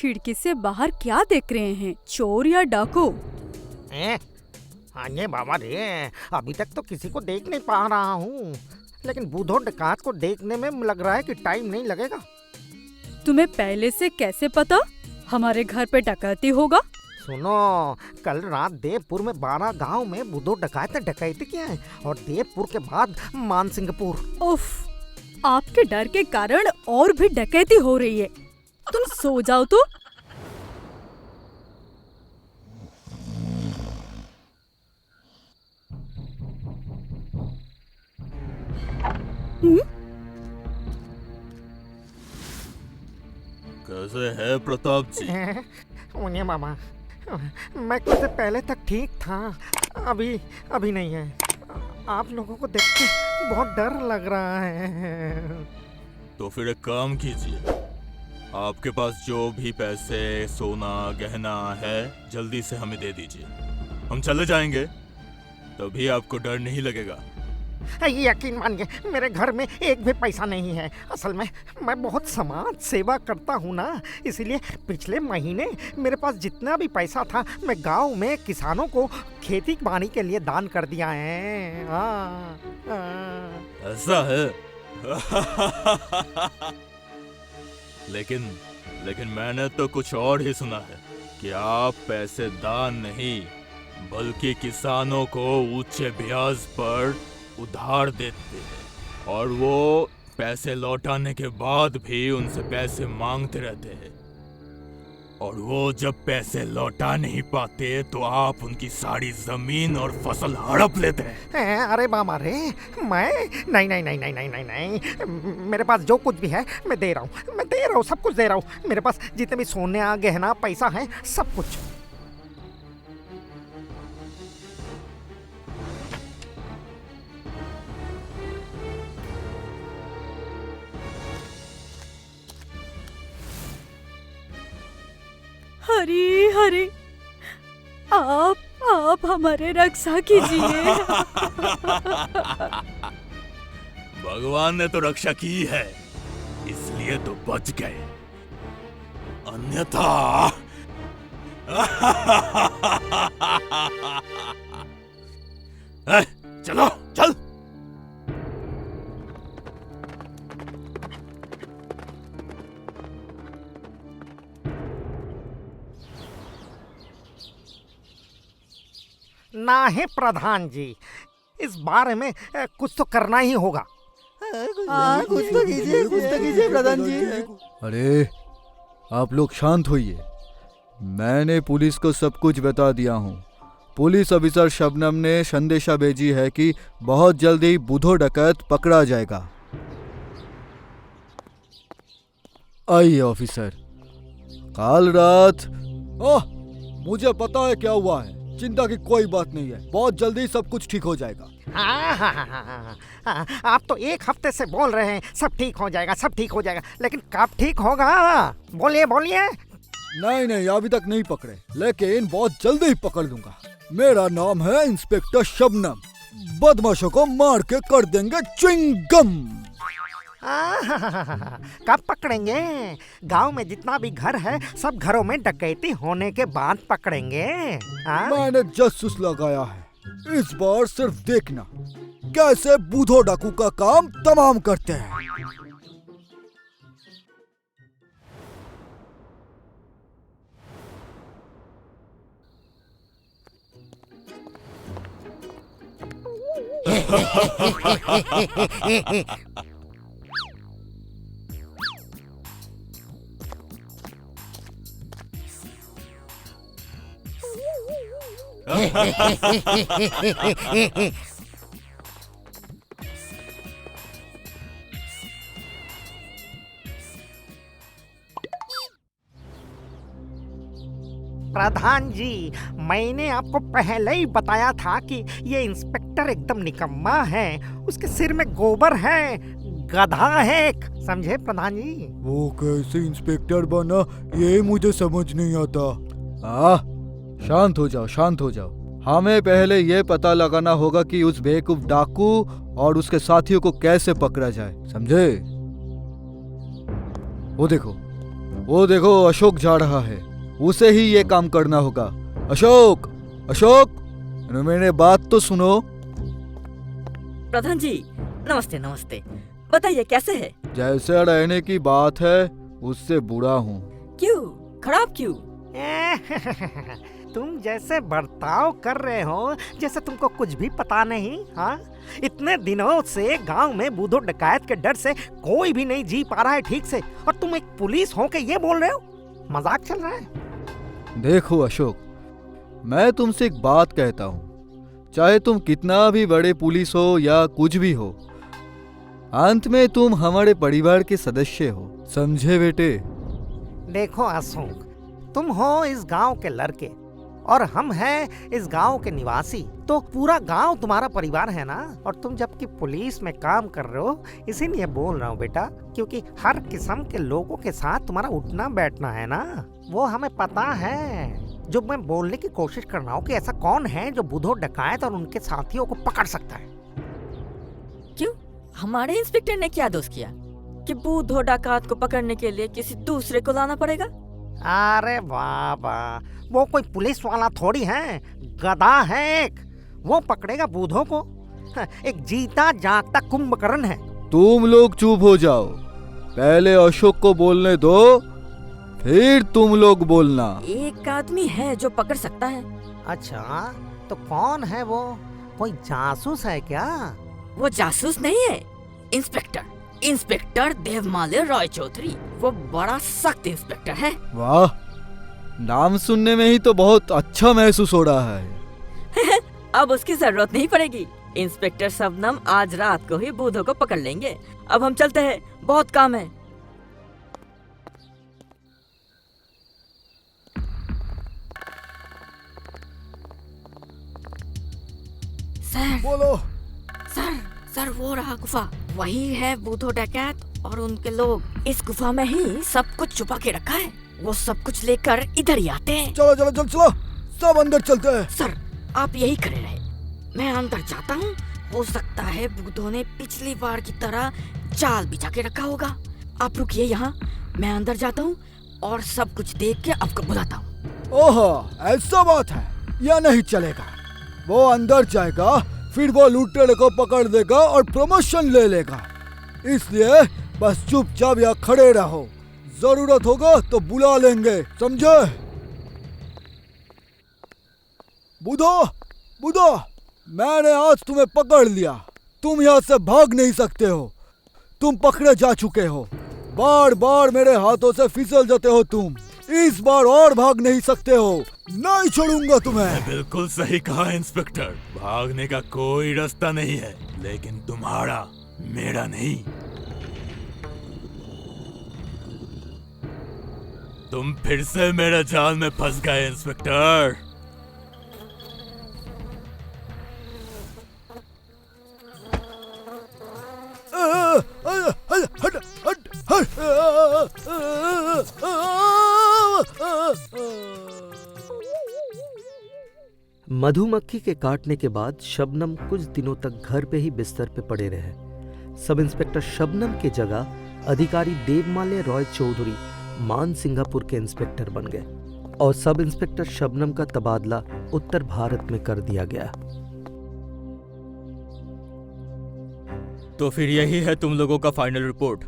खिड़की से बाहर क्या देख रहे हैं, चोर या डाकू? अरे बाबा रे, अभी तक तो किसी को देख नहीं पा रहा हूँ, लेकिन बूढ़ो डकात को देखने में लग रहा है कि टाइम नहीं लगेगा। तुम्हें पहले से कैसे पता हमारे घर पे डकैती होगा? सुनो, कल रात देवपुर में 12 गांव में बूढ़ो डकात ने डकैती किया है, और देवपुर के बाद मानसिंहपुर। उफ, आपके डर के कारण और भी डकैती हो रही है। तुम सो जाओ तो। कैसे है प्रताप जी? उन्हें मामा, मैं कुछ देर पहले तक ठीक था, अभी नहीं है। आप लोगों को देख के बहुत डर लग रहा है। तो फिर एक काम कीजिए, आपके पास जो भी पैसे, सोना, गहना है, जल्दी से हमें दे दीजिए। हम चले जाएंगे, तभी आपको डर नहीं लगेगा। यकीन मानिए, मेरे घर में एक भी पैसा नहीं है। असल में मैं बहुत समाज सेवा करता हूँ ना, इसीलिए पिछले महीने मेरे पास जितना भी पैसा था मैं गांव में किसानों को खेती बाड़ी के लिए दान कर दिया है। ऐसा है? लेकिन मैंने तो कुछ और ही सुना है कि आप पैसे दान नहीं बल्कि किसानों को ऊंचे ब्याज पर उधार देते हैं, और वो पैसे लौटाने के बाद भी उनसे पैसे मांगते रहते हैं, और वो जब पैसे लौटा नहीं पाते तो आप उनकी सारी जमीन और फसल हड़प लेते हैं। अरे बाबा रे, मैं नहीं, मेरे पास जो कुछ भी है मैं दे रहा हूँ, सब कुछ दे रहा हूँ। मेरे पास जितने भी सोने, गहना, पैसा है, सब कुछ। हरी हरी, आप हमारे रक्षा कीजिए। भगवान ने तो रक्षा की है, इसलिए तो बच गए, अन्यथा चलो चल। ना है प्रधान जी, इस बारे में कुछ तो करना ही होगा। कुछ तो कीजिए प्रधान जी। अरे आप लोग शांत होइए, मैंने पुलिस को सब कुछ बता दिया हूँ। पुलिस ऑफिसर शबनम ने संदेशा भेजी है कि बहुत जल्दी बूढ़ो डकैत पकड़ा जाएगा। आइए ऑफिसर। कल रात मुझे पता है क्या हुआ है, चिंता की कोई बात नहीं है, बहुत जल्दी सब कुछ ठीक हो जाएगा। आप तो एक हफ्ते से बोल रहे हैं सब ठीक हो जाएगा, सब ठीक हो जाएगा, लेकिन कब ठीक होगा? बोलिए। नहीं, अभी तक नहीं पकड़े, लेकिन बहुत जल्दी ही पकड़ लूंगा। मेरा नाम है इंस्पेक्टर शबनम, बदमाशों को मार के कर देंगे च्युइंगम। कब पकड़ेंगे? गांव में जितना भी घर है सब घरों में डकैती होने के बाद पकड़ेंगे। मैंने जासूस लगाया है, इस बार सिर्फ देखना कैसे बूढ़ो डाकू का काम तमाम करते हैं। प्रधान जी, मैंने आपको पहले ही बताया था कि ये इंस्पेक्टर एकदम निकम्मा है, उसके सिर में गोबर है, गधा है, समझे प्रधान जी? वो कैसे इंस्पेक्टर बना ये मुझे समझ नहीं आता। शांत हो जाओ। हमें पहले ये पता लगाना होगा कि उस बेवकूफ डाकू और उसके साथियों को कैसे पकड़ा जाए, समझे? वो देखो, वो देखो अशोक जा रहा है, उसे ही ये काम करना होगा। अशोक, अशोक, मेरी बात तो सुनो। प्रधान जी नमस्ते नमस्ते, बताइए कैसे है? जैसे रहने की बात है उससे बुरा हूँ। क्यों? खराब क्यों? तुम जैसे बर्ताव कर रहे हो जैसे तुमको कुछ भी पता नहीं। हाँ, इतने दिनों से गांव में बूढ़ों डकैत के डर से कोई भी नहीं जी पा रहा है ठीक से, और तुम एक पुलिस हो के ये बोल रहे हो? मजाक चल रहा है? देखो अशोक, मैं तुमसे एक बात कहता हूँ, चाहे तुम कितना भी बड़े पुलिस हो या कुछ भी हो, अंत में तुम हमारे परिवार के सदस्य हो, समझे बेटे? देखो अशोक, तुम हो इस गांव के लड़के और हम हैं इस गांव के निवासी, तो पूरा गांव तुम्हारा परिवार है ना। और तुम जबकि पुलिस में काम कर रहे हो, इसीलिए बोल रहा हूँ बेटा, क्योंकि हर किस्म के लोगों के साथ तुम्हारा उठना बैठना है ना, वो हमें पता है। जो मैं बोलने की कोशिश कर रहा हूँ कि ऐसा कौन है जो बूढ़ों डकैत और उनके साथियों को पकड़ सकता है। क्यों? हमारे इंस्पेक्टर ने क्या दोष किया कि बूढ़ों डाकात को पकड़ने के लिए किसी दूसरे को लाना पड़ेगा? अरे वाह वाह, वो कोई पुलिस वाला थोड़ी है, गधा है एक, वो पकड़ेगा बूढ़ों को? एक जीता जागता कुंभकर्ण है। तुम लोग चुप हो जाओ, पहले अशोक को बोलने दो, फिर तुम लोग बोलना। एक आदमी है जो पकड़ सकता है। अच्छा, तो कौन है वो? कोई जासूस है क्या? वो जासूस नहीं है, इंस्पेक्टर इंस्पेक्टर देवमाल्य रॉय चौधरी। वो बड़ा सख्त इंस्पेक्टर है। वाह, नाम सुनने में ही तो बहुत अच्छा महसूस हो रहा है। अब उसकी जरूरत नहीं पड़ेगी। इंस्पेक्टर शबनम आज रात को ही बूढ़ों को पकड़ लेंगे। अब हम चलते हैं, बहुत काम है। सर बोलो। सर वो रहा गुफा, वही है बूढ़ों डकैत और उनके लोग। इस गुफा में ही सब कुछ छुपा के रखा है। वो सब कुछ लेकर इधर ही आते हैं। चलो चलो चलो चलो, सब अंदर चलते हैं। सर आप यही खड़े रहे, मैं अंदर जाता हूँ। हो सकता है बूढ़ों ने पिछली बार की तरह जाल बिछा के रखा होगा। आप रुकिए यहाँ, मैं अंदर जाता हूँ और सब कुछ देख के आपको बुलाता हूँ। ओहो, ऐसा बात है? या नहीं चलेगा। वो अंदर जाएगा, फिर वो लुटेरे को पकड़ देगा और प्रमोशन ले लेगा। इसलिए बस चुपचाप यहाँ खड़े रहो, जरूरत होगा तो बुला लेंगे, समझे? बूढ़ो, बूढ़ो, मैंने आज तुम्हें पकड़ लिया। तुम यहाँ से भाग नहीं सकते हो, तुम पकड़े जा चुके हो। बार बार मेरे हाथों से फिसल जाते हो तुम, इस बार और भाग नहीं सकते हो। नहीं छोड़ूंगा तुम्हें। बिल्कुल सही कहा इंस्पेक्टर, भागने का कोई रास्ता नहीं है, लेकिन तुम्हारा, मेरा नहीं। तुम फिर से मेरे जाल में फंस गए इंस्पेक्टर। मधुमक्खी के काटने के बाद शबनम कुछ दिनों तक घर पे ही बिस्तर पे पड़े रहे। सब इंस्पेक्टर शबनम की जगह अधिकारी देवमाल्य रॉय चौधरी मान सिंगापुर के इंस्पेक्टर बन गए और सब इंस्पेक्टर शबनम का तबादला उत्तर भारत में कर दिया गया। तो फिर यही है तुम लोगों का फाइनल रिपोर्ट?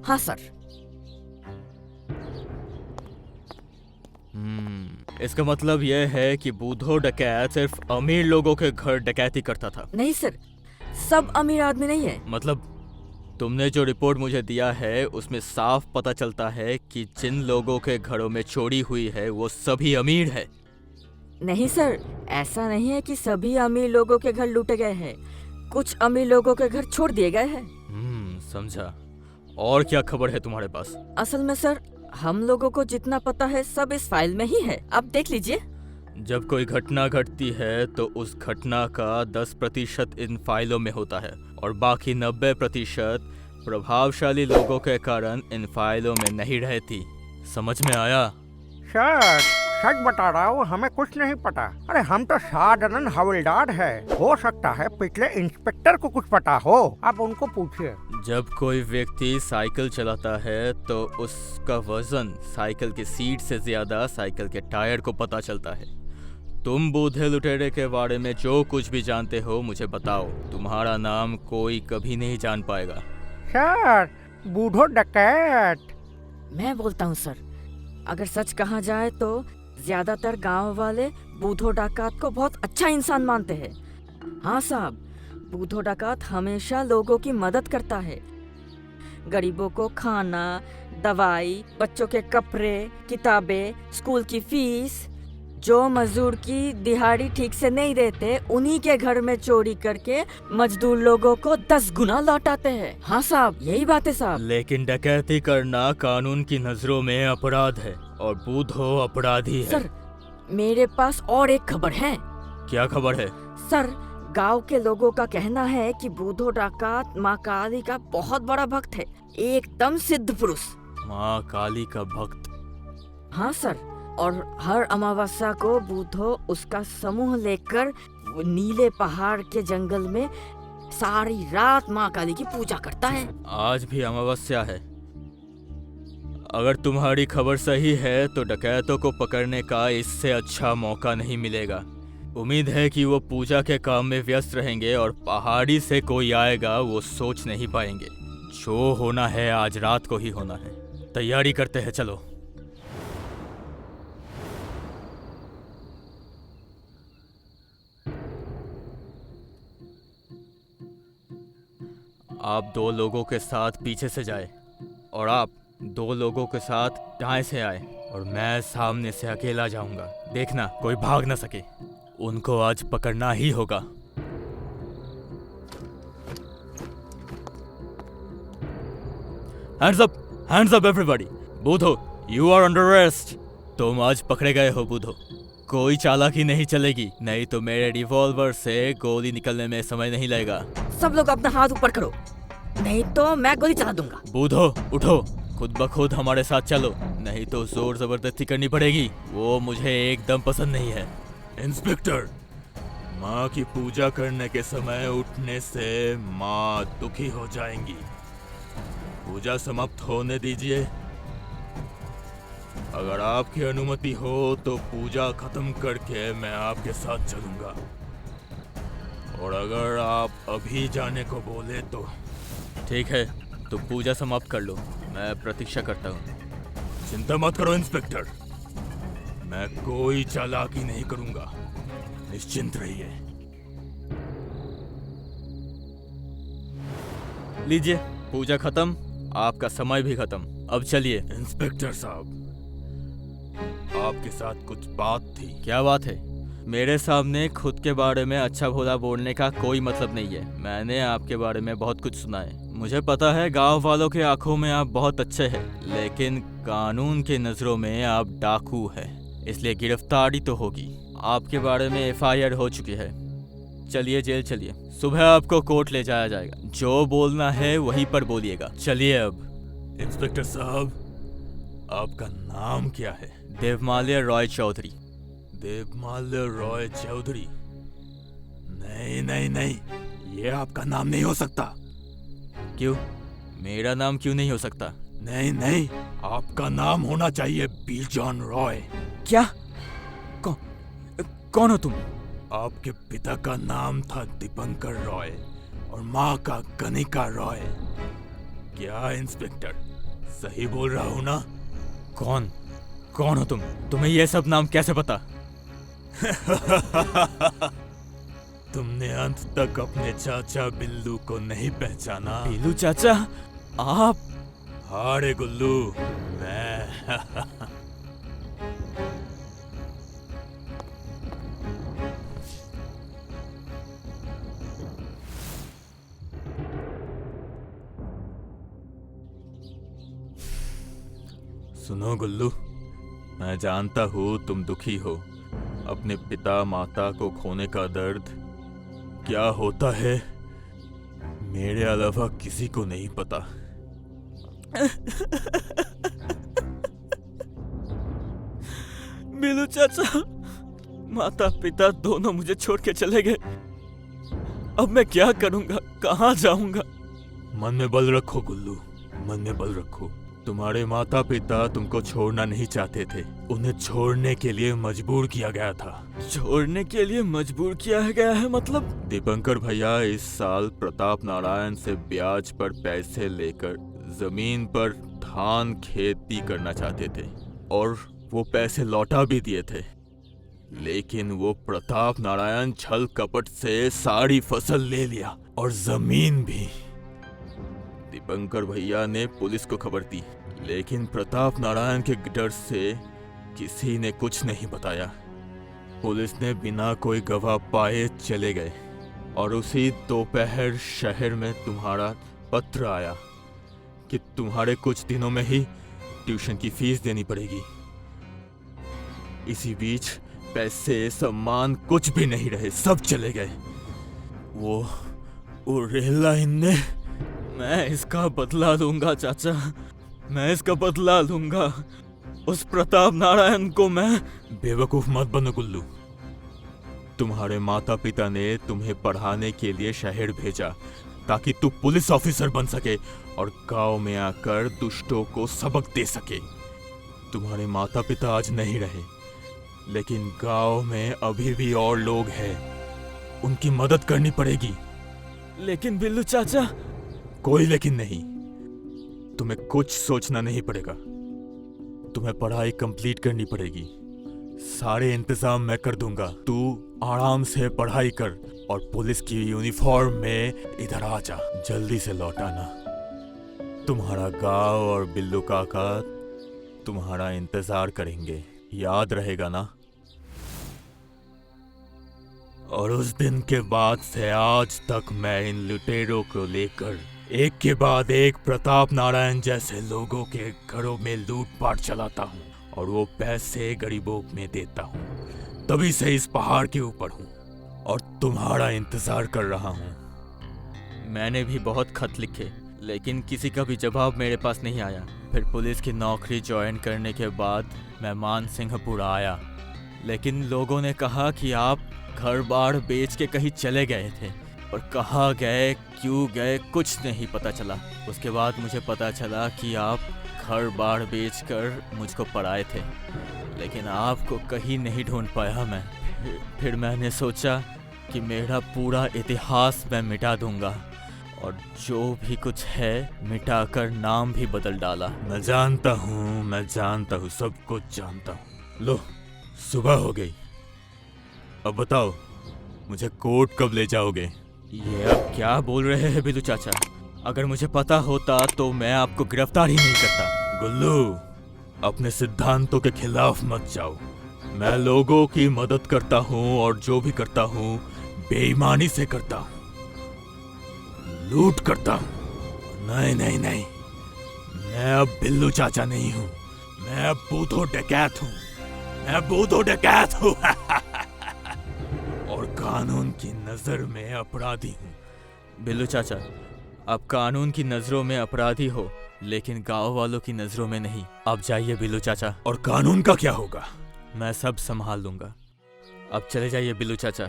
हाँ सर। इसका मतलब यह है कि बूढ़ों डकैत सिर्फ अमीर लोगों के घर डकैती करता था? नहीं सर, सब अमीर आदमी नहीं है। मतलब तुमने जो रिपोर्ट मुझे दिया है उसमें साफ पता चलता है कि जिन लोगों के घरों में चोरी हुई है वो सभी अमीर है। नहीं सर, ऐसा नहीं है कि सभी अमीर लोगों के घर लूटे गए हैं। कुछ अमीर लोगों के घर छोड़ दिए गए हैं। समझा। और क्या खबर है तुम्हारे पास? असल में सर, हम लोगों को जितना पता है सब इस फाइल में ही है, आप देख लीजिए। जब कोई घटना घटती है तो उस घटना का 10% इन फाइलों में होता है और बाकी 90% प्रभावशाली लोगों के कारण इन फाइलों में नहीं रहती। समझ में आया? सर, सच बता रहा हूँ, हमें कुछ नहीं पता। अरे हम तो साधारण हवलदार है। हो सकता है पिछले इंस्पेक्टर को कुछ पता हो, आप उनको पूछिए। जब कोई व्यक्ति साइकिल चलाता है तो उसका वजन साइकिल की सीट से ज्यादा साइकिल के टायर को पता चलता है। तुम बूढ़े लुटेरे के बारे में जो कुछ भी जानते हो मुझे बताओ। तुम्हारा नाम कोई कभी नहीं जान पाएगा। सर, बूढ़ो डकैत। मैं बोलता हूँ सर, अगर सच कहा जाए तो ज्यादातर गांव वाले बूढ़ो डाकात को बहुत अच्छा इंसान मानते हैं। हाँ साहब, बूढ़ो डाकात हमेशा लोगों की मदद करता है। गरीबों को खाना, दवाई, बच्चों के कपड़े, किताबें, स्कूल की फीस, जो मजदूर की दिहाड़ी ठीक से नहीं देते उन्हीं के घर में चोरी करके मजदूर लोगों को 10 गुना लौटाते हैं। हाँ साहब, यही बात है साहब। लेकिन डकैती करना कानून की नजरों में अपराध है और बूढ़ो अपराधी है। सर, मेरे पास और एक खबर है। क्या खबर है? सर, गांव के लोगों का कहना है कि बूढ़ो डाकात माँ काली का बहुत बड़ा भक्त है, एकदम सिद्ध पुरुष। माँ काली का भक्त? हाँ सर, और हर अमावस्या को बूढ़ो उसका समूह लेकर नीले पहाड़ के जंगल में सारी रात माँ काली की पूजा करता है। आज भी अमावस्या है। अगर तुम्हारी खबर सही है तो डकैतों को पकड़ने का इससे अच्छा मौका नहीं मिलेगा। उम्मीद है कि वो पूजा के काम में व्यस्त रहेंगे और पहाड़ी से कोई आएगा वो सोच नहीं पाएंगे। जो होना है आज रात को ही होना है। तैयारी करते हैं, चलो। आप 2 लोगों के साथ पीछे से जाए और आप 2 लोगों के साथ दाएं से आए और मैं सामने से अकेला जाऊंगा। देखना कोई भाग ना सके। उनको आज पकड़ना ही होगा। Hands up everybody. बूढ़ो, यू आर अंडर अरेस्ट। तुम आज पकड़े गए हो बूढ़ो। कोई चालाकी नहीं चलेगी, नहीं तो मेरे रिवॉल्वर से गोली निकलने में समय नहीं लगेगा। सब लोग अपना हाथ ऊपर करो, नहीं तो मैं गोली चला दूंगा। बूढ़ो उठो, खुद ब खुद हमारे साथ चलो, नहीं तो जोर जबरदस्ती करनी पड़ेगी। वो मुझे एकदम पसंद नहीं है। इंस्पेक्टर, माँ की पूजा करने के समय उठने से माँ दुखी हो जाएंगी। पूजा समाप्त होने दीजिए। अगर आपकी अनुमति हो तो पूजा खत्म करके मैं आपके साथ चलूंगा, और अगर आप अभी जाने को बोले तो ठीक है, तो पूजा समाप्त कर लो, मैं प्रतीक्षा करता हूँ। चिंता मत करो इंस्पेक्टर, मैं कोई चालाकी नहीं करूंगा, निश्चिंत रहिए। लीजिए, पूजा खत्म, आपका समय भी खत्म। अब चलिए। इंस्पेक्टर साहब, आपके साथ कुछ बात थी। क्या बात है? मेरे सामने खुद के बारे में अच्छा भला बोलने का कोई मतलब नहीं है। मैंने आपके बारे में बहुत कुछ सुना है। मुझे पता है गांव वालों के आंखों में आप बहुत अच्छे हैं, लेकिन कानून के नजरों में आप डाकू हैं, इसलिए गिरफ्तारी तो होगी। आपके बारे में FIR हो चुकी है। चलिए जेल चलिए, सुबह आपको कोर्ट ले जाया जाएगा। जो बोलना है वहीं पर बोलिएगा। चलिए अब। इंस्पेक्टर साहब, आपका नाम क्या है? देवमाल्य रॉय चौधरी। देवमाल्य रॉय चौधरी? नहीं नहीं नहीं, ये आपका नाम नहीं हो सकता। क्यों? मेरा नाम क्यों नहीं हो सकता? नहीं नहीं, आपका नाम होना चाहिए बिजॉन रॉय। क्या? कौन हो तुम? आपके पिता का नाम था दीपंकर रॉय और माँ का कनिका रॉय। क्या इंस्पेक्टर, सही बोल रहा हूँ ना? कौन हो तुम? तुम्हें ये सब नाम कैसे पता? तुमने अंत तक अपने चाचा बिल्लू को नहीं पहचाना? बिल्लू चाचा? आप? हाँ रे गुल्लू, मैं। सुनो गुल्लू, मैं जानता हूँ तुम दुखी हो। अपने पिता माता को खोने का दर्द क्या होता है मेरे अलावा किसी को नहीं पता। बिल्लू चाचा, माता पिता दोनों मुझे छोड़ के चले गए। अब मैं क्या करूंगा, कहाँ जाऊंगा? मन में बल रखो गुल्लू, मन में बल रखो। तुम्हारे माता पिता तुमको छोड़ना नहीं चाहते थे, उन्हें छोड़ने के लिए मजबूर किया गया था। छोड़ने के लिए मजबूर किया गया है मतलब? दीपंकर भैया इस साल प्रताप नारायण से ब्याज पर पैसे लेकर जमीन पर धान खेती करना चाहते थे और वो पैसे लौटा भी दिए थे, लेकिन वो प्रताप नारायण छल कपट से सारी फसल ले लिया और जमीन भी। दीपंकर भैया ने पुलिस को खबर दी, लेकिन प्रताप नारायण के डर से किसी ने कुछ नहीं बताया। पुलिस ने बिना कोई गवाह पाए चले गए और उसी दोपहर शहर में तुम्हारा पत्र आया कि तुम्हारे कुछ दिनों में ही ट्यूशन की फीस देनी पड़ेगी। इसी बीच पैसे सम्मान कुछ भी नहीं रहे, सब चले गए। वो रेला ने, मैं इसका बदला लूंगा चाचा, मैं इसका बदला लूंगा। उस प्रताप नारायण को मैं। बेवकूफ मत बनो गुल्लू, तुम्हारे माता पिता ने तुम्हें पढ़ाने के लिए शहर भेजा ताकि तू पुलिस ऑफिसर बन सके और गांव में आकर दुष्टों को सबक दे सके। तुम्हारे माता पिता आज नहीं रहे, लेकिन गांव में अभी भी और लोग हैं, उनकी मदद करनी पड़ेगी। लेकिन बिल्लू चाचा। कोई लेकिन नहीं, तुम्हें कुछ सोचना नहीं पड़ेगा, तुम्हें पढ़ाई कंप्लीट करनी पड़ेगी। सारे इंतजाम मैं कर दूंगा, तू आराम से पढ़ाई कर और पुलिस की यूनिफॉर्म में इधर आ जा। जल्दी से लौट आना, तुम्हारा गांव और बिल्लू काका तुम्हारा इंतजार करेंगे, याद रहेगा ना? और उस दिन के बाद से आज तक मैं इन लुटेरों को लेकर एक के बाद एक प्रताप नारायण जैसे लोगों के घरों में लूटपाट चलाता हूँ और वो पैसे गरीबों में देता हूँ। तभी से इस पहाड़ के ऊपर हूँ और तुम्हारा इंतजार कर रहा हूँ। मैंने भी बहुत खत लिखे, लेकिन किसी का भी जवाब मेरे पास नहीं आया। फिर पुलिस की नौकरी ज्वाइन करने के बाद मैं मानसिंहपुर आया, लेकिन लोगों ने कहा कि आप घर बार बेच के कहीं चले गए थे, और कहाँ गए क्यों गए कुछ नहीं पता चला। उसके बाद मुझे पता चला कि आप घर बार बेचकर मुझको पढ़ाए थे, लेकिन आपको कहीं नहीं ढूंढ पाया मैं। फिर मैंने सोचा कि मेरा पूरा इतिहास मैं मिटा दूंगा और जो भी कुछ है मिटाकर नाम भी बदल डाला। मैं जानता हूँ, सब कुछ जानता हूँ। लो, सुबह हो गई, अब बताओ मुझे कोर्ट कब ले जाओगे? ये अब क्या बोल रहे हैं बिल्लू चाचा? अगर मुझे पता होता तो मैं आपको गिरफ्तार ही नहीं करता। गुल्लू, अपने सिद्धांतों के खिलाफ मत जाओ। मैं लोगों की मदद करता हूँ और जो भी करता हूँ बेईमानी से करता हूँ, लूट करता हूँ। नहीं नहीं नहीं, मैं अब बिल्लू चाचा नहीं हूँ, मैं अब बूधो डकैत हूँ, मैं बूधो डकैत हूँ। और कानून की नजर में अपराधी हूँ। बिल्लू चाचा, आप कानून की नजरों में अपराधी हो, लेकिन गांव वालों की नजरों में नहीं। आप जाइए बिल्लू चाचा। और कानून का क्या होगा? मैं सब संभाल लूंगा। अब चले जाइए बिल्लू चाचा।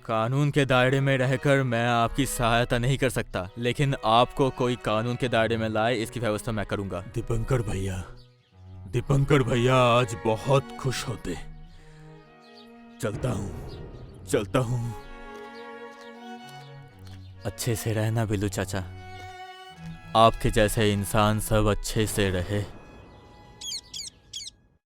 कानून के दायरे में रहकर मैं आपकी सहायता नहीं कर सकता, लेकिन आपको कोई कानून के दायरे में लाए इसकी व्यवस्था मैं करूंगा। दीपंकर भैया आज बहुत खुश होते। चलता हूँ। अच्छे से रहना बिल्लू चाचा, आपके जैसे इंसान सब अच्छे से रहे।